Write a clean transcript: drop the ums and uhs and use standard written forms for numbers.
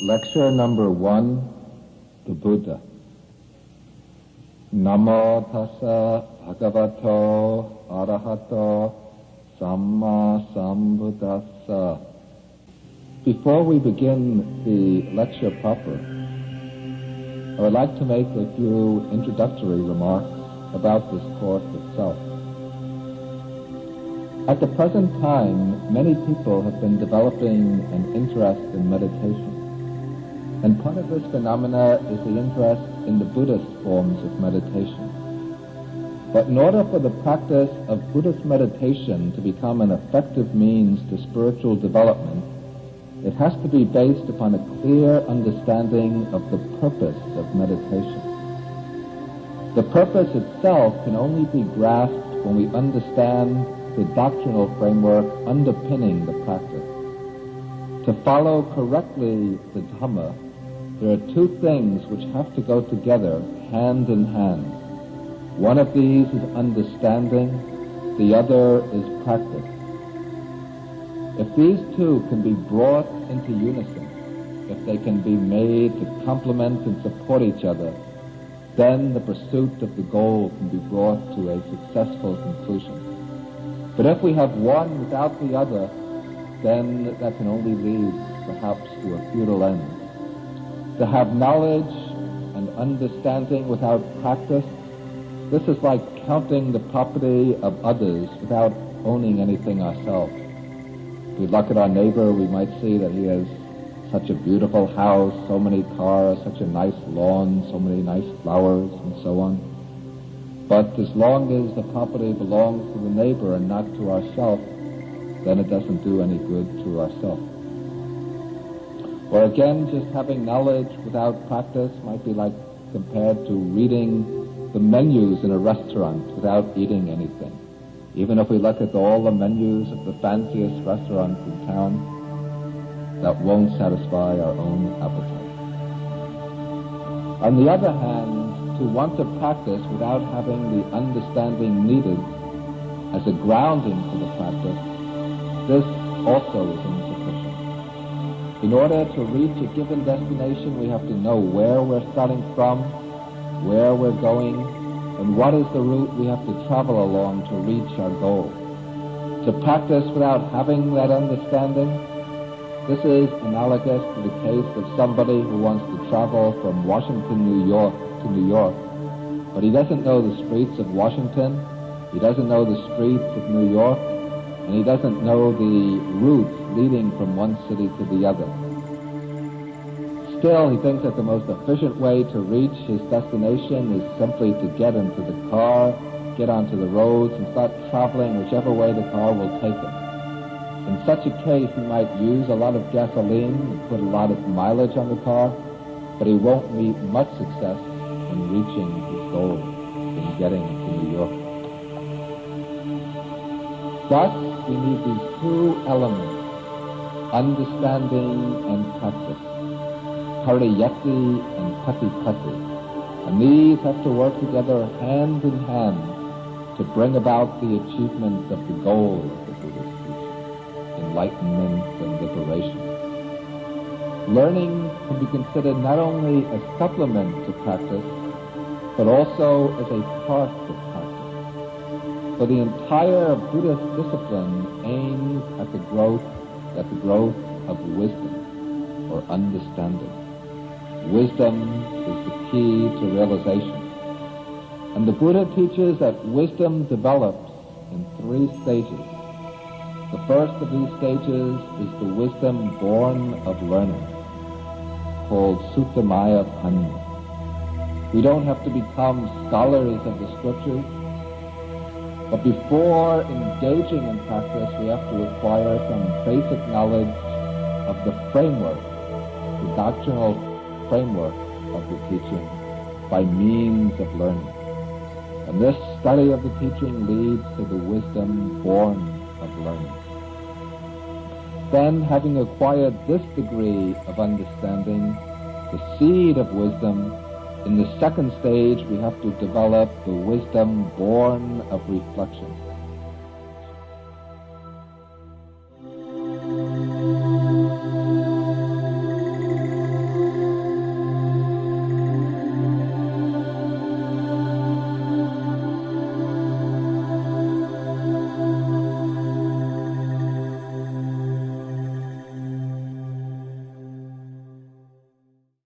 Lecture number 1, the Buddha. Namo tassa bhagavato arahato samma sambuddhassa. Before we begin the lecture proper, I would like to make a few introductory remarks about this course itself. At the present time, many people have been developing an interest in meditation. And part of this phenomena is the interest in the Buddhist forms of meditation. But in order for the practice of Buddhist meditation to become an effective means to spiritual development, it has to be based upon a clear understanding of the purpose of meditation. The purpose itself can only be grasped when we understand the doctrinal framework underpinning the practice. To follow correctly the Dhamma, there are two things which have to go together hand in hand. One of these is understanding, the other is practice. If these two can be brought into unison, if they can be made to complement and support each other, then the pursuit of the goal can be brought to a successful conclusion. But if we have one without the other, then that can only lead perhaps to a futile end. To have knowledge and understanding without practice, this is like counting the property of others without owning anything ourselves. If we look at our neighbor, we might see that he has such a beautiful house, so many cars, such a nice lawn, so many nice flowers, and so on. But as long as the property belongs to the neighbor and not to ourselves, then it doesn't do any good to ourselves. Or again, just having knowledge without practice might be like compared to reading the menus in a restaurant without eating anything. Even if we look at all the menus of the fanciest restaurants in town, that won't satisfy our own appetite. On the other hand, to want to practice without having the understanding needed as a grounding for the practice, this also is insufficient. In order to reach a given destination, we have to know where we're starting from, where we're going, and what is the route we have to travel along to reach our goal. To practice without having that understanding, this is analogous to the case of somebody who wants to travel from Washington, New York to New York, but he doesn't know the streets of Washington, he doesn't know the streets of New York, and he doesn't know the routes leading from one city to the other. Still, he thinks that the most efficient way to reach his destination is simply to get into the car, get onto the roads, and start traveling whichever way the car will take him. In such a case, he might use a lot of gasoline and put a lot of mileage on the car, but he won't meet much success in reaching his goal, in getting to New York. Thus, we need these two elements, understanding and practice, pariyatti and patipatti, and these have to work together hand in hand to bring about the achievement of the goal of the Buddhist teaching, enlightenment and liberation. Learning can be considered not only a supplement to practice, but also as a part of practice. For the entire Buddhist discipline aims at the growth of wisdom or understanding. Wisdom is the key to realization. And the Buddha teaches that wisdom develops in 3 stages. The first of these stages is the wisdom born of learning, called Suttamaya Panna. We don't have to become scholars of the scriptures, but before engaging in practice, we have to acquire some basic knowledge of the framework, the doctrinal framework of the teaching by means of learning. And this study of the teaching leads to the wisdom born of learning. Then, having acquired this degree of understanding, the seed of wisdom, in the second stage we have to develop the wisdom born of reflection.